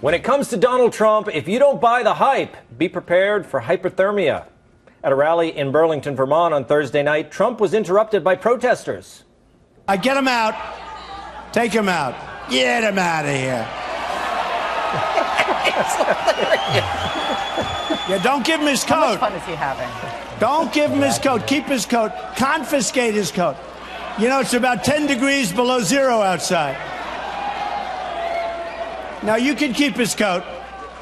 When it comes to Donald Trump, if you don't buy the hype, be prepared for hypothermia. At a rally in Burlington, Vermont on Thursday night, Trump was interrupted by protesters. Get him out. Take him out. Get him out of here. Yeah, don't give him his coat. How much fun is he having? Don't give him his coat. Keep his coat. Confiscate his coat. You know, it's about 10 degrees below zero outside. Now, you can keep his coat.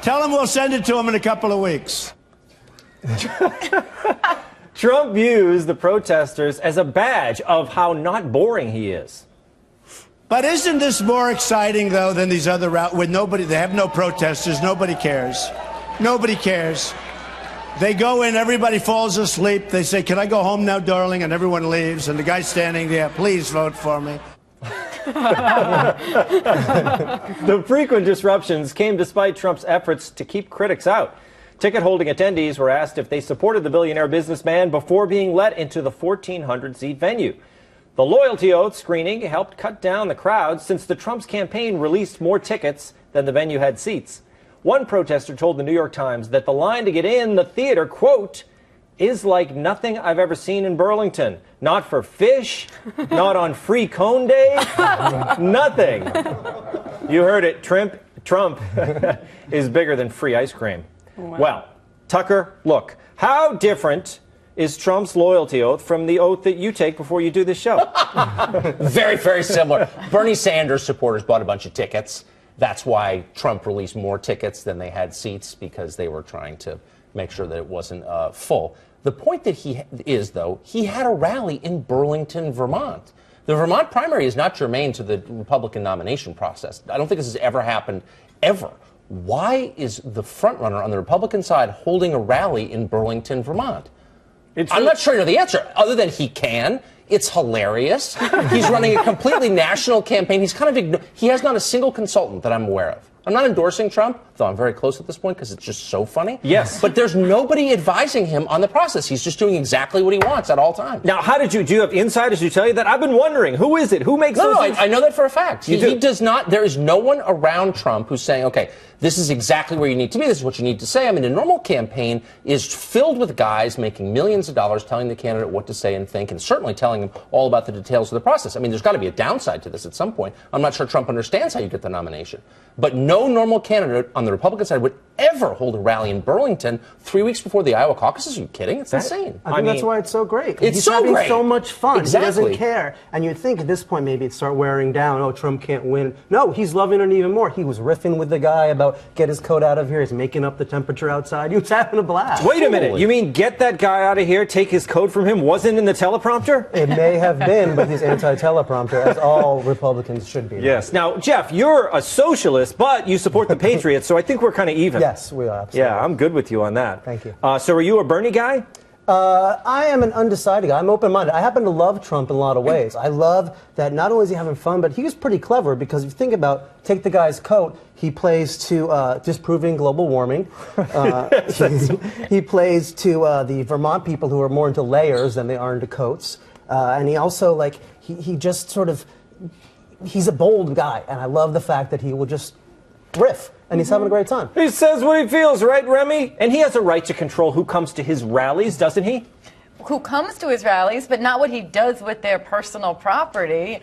Tell him we'll send it to him in a couple of weeks. Trump views the protesters as a badge of how not boring he is. But isn't this more exciting, though, than these other routes with nobody? They have no protesters. Nobody cares. Nobody cares. They go in, everybody falls asleep. They say, "Can I go home now, darling?" And everyone leaves. And the guy standing there, "Please vote for me." The frequent disruptions came despite Trump's efforts to keep critics out. Ticket-holding attendees were asked if they supported the billionaire businessman before being let into the 1,400-seat venue. The loyalty oath screening helped cut down the crowd since the Trump's campaign released more tickets than the venue had seats. One protester told the New York Times that the line to get in the theater, quote, is like nothing I've ever seen in Burlington. Not for fish, not on free cone day, nothing. You heard it, Trump is bigger than free ice cream. Wow. Well, Tucker, look, how different is Trump's loyalty oath from the oath that you take before you do this show? Very, very similar. Bernie Sanders supporters bought a bunch of tickets. That's why Trump released more tickets than they had seats, because they were trying to make sure that it wasn't full. The point that he had a rally in Burlington, Vermont. The Vermont primary is not germane to the Republican nomination process. I don't think this has ever happened, ever. Why is the frontrunner on the Republican side holding a rally in Burlington, Vermont? I'm not sure I know the answer, other than he can. It's hilarious. He's running a completely national campaign. He has not a single consultant that I'm aware of. I'm not endorsing Trump, though I'm very close at this point because it's just so funny. Yes. But there's nobody advising him on the process. He's just doing exactly what he wants at all times. Now, do you have insiders who tell you that? I've been wondering, who is it? Who makes those? No, I know that for a fact. He does not. There is no one around Trump who's saying, okay, this is exactly where you need to be. This is what you need to say. I mean, a normal campaign is filled with guys making millions of dollars telling the candidate what to say and think, and certainly telling him all about the details of the process. I mean, there's got to be a downside to this at some point. I'm not sure Trump understands how you get the nomination. But no normal candidate on the Republican side would ever hold a rally in Burlington 3 weeks before the Iowa caucuses. Are you kidding? It's insane. I think that's why it's so great. It's He's so having great. so much fun. Exactly. He doesn't care. And you'd think at this point maybe it'd start wearing down. Oh, Trump can't win. No, he's loving it even more. He was riffing with the guy about get his coat out of here. He's making up the temperature outside. He was having a blast. Wait a minute. You mean get that guy out of here, take his coat from him, wasn't in the teleprompter? It may have been, but he's anti-teleprompter, as all Republicans should be. Yes. Now, Jeff, you're a socialist, but you support the Patriots, so I think we're kind of even. Yes, we are. Absolutely. Yeah, I'm good with you on that. Thank you. So are you a Bernie guy? I am an undecided guy. I'm open-minded. I happen to love Trump in a lot of ways. I love that not only is he having fun, but he was pretty clever because if you think about, take the guy's coat, he plays to disproving global warming. He plays to the Vermont people who are more into layers than they are into coats. And he also, he just sort of, he's a bold guy. And I love the fact that he will just riff. And he's having a great time. He says what he feels, right, Remy? And he has a right to control who comes to his rallies, doesn't he? Who comes to his rallies, but not what he does with their personal property.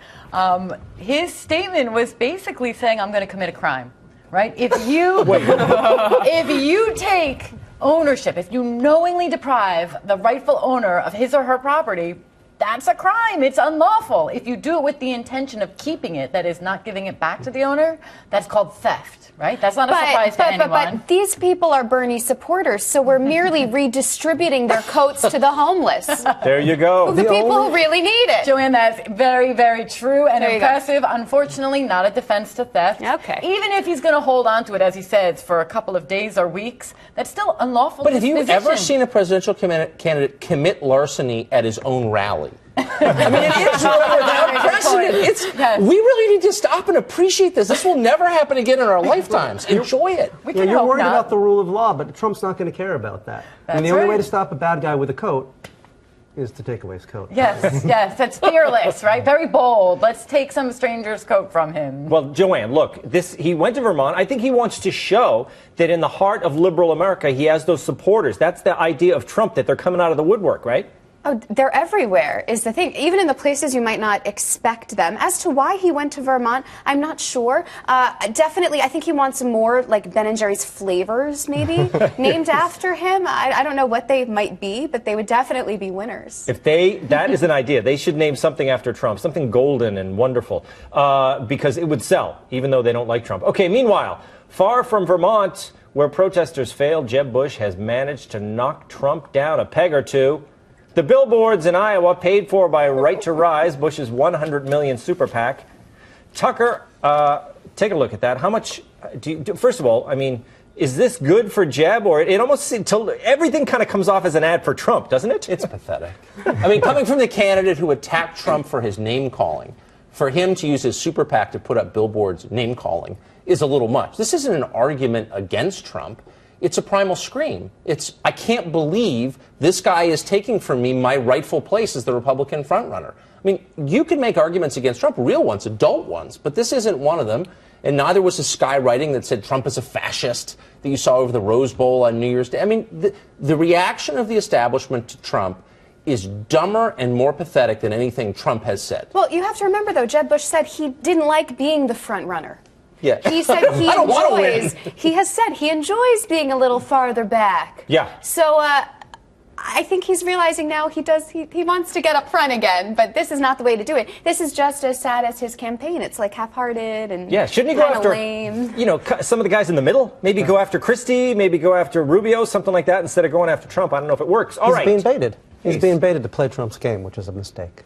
His statement was basically saying, I'm going to commit a crime, right? If you, if you take ownership, if you knowingly deprive the rightful owner of his or her property, that's a crime. It's unlawful. If you do it with the intention of keeping it, that is not giving it back to the owner, that's called theft, right? That's not a surprise to anyone. But these people are Bernie supporters, so we're merely redistributing their coats to the homeless. There you go. The people who really need it. Joanne, that's very, very true and impressive. Unfortunately, not a defense to theft. Okay. Even if he's going to hold on to it, as he says, for a couple of days or weeks, that's still unlawful. But have you ever seen a presidential candidate commit larceny at his own rally? I mean, it is without precedent. We really need to stop and appreciate this. This will never happen again in our lifetimes. Enjoy it. You're worried about the rule of law, but Trump's not going to care about that. And the only way to stop a bad guy with a coat is to take away his coat. Yes, yes, that's fearless, right? Very bold. Let's take some stranger's coat from him. Well, Joanne, look, he went to Vermont. I think he wants to show that in the heart of liberal America, he has those supporters. That's the idea of Trump, that they're coming out of the woodwork, right? Oh, they're everywhere is the thing, even in the places you might not expect them. As to why he went to Vermont, I'm not sure. Definitely, I think he wants more like Ben & Jerry's flavors, maybe, named after him. I don't know what they might be, but they would definitely be winners. That is an idea. They should name something after Trump, something golden and wonderful, because it would sell, even though they don't like Trump. Okay, meanwhile, far from Vermont, where protesters failed, Jeb Bush has managed to knock Trump down a peg or two. The billboards in Iowa paid for by Right to Rise, Bush's $100 million super PAC. Tucker, take a look at that. How much first of all, I mean, is this good for Jeb, or it almost everything kind of comes off as an ad for Trump, doesn't it? It's pathetic. I mean, coming from the candidate who attacked Trump for his name calling, for him to use his super PAC to put up billboards name calling is a little much. This isn't an argument against Trump. It's a primal scream. I can't believe this guy is taking from me my rightful place as the Republican frontrunner. I mean, you can make arguments against Trump, real ones, adult ones, but this isn't one of them. And neither was the skywriting that said Trump is a fascist that you saw over the Rose Bowl on New Year's Day. I mean, the reaction of the establishment to Trump is dumber and more pathetic than anything Trump has said. Well, you have to remember, though, Jeb Bush said he didn't like being the front runner. Yeah. He said he has said he enjoys being a little farther back. Yeah. So I think he's realizing now he wants to get up front again, but this is not the way to do it. This is just as sad as his campaign. It's like half-hearted and shouldn't he go after lame. Some of the guys in the middle? Maybe go after Christie, maybe go after Rubio, something like that, instead of going after Trump. I don't know if it works. All right. He's being baited. He's being baited to play Trump's game, which is a mistake.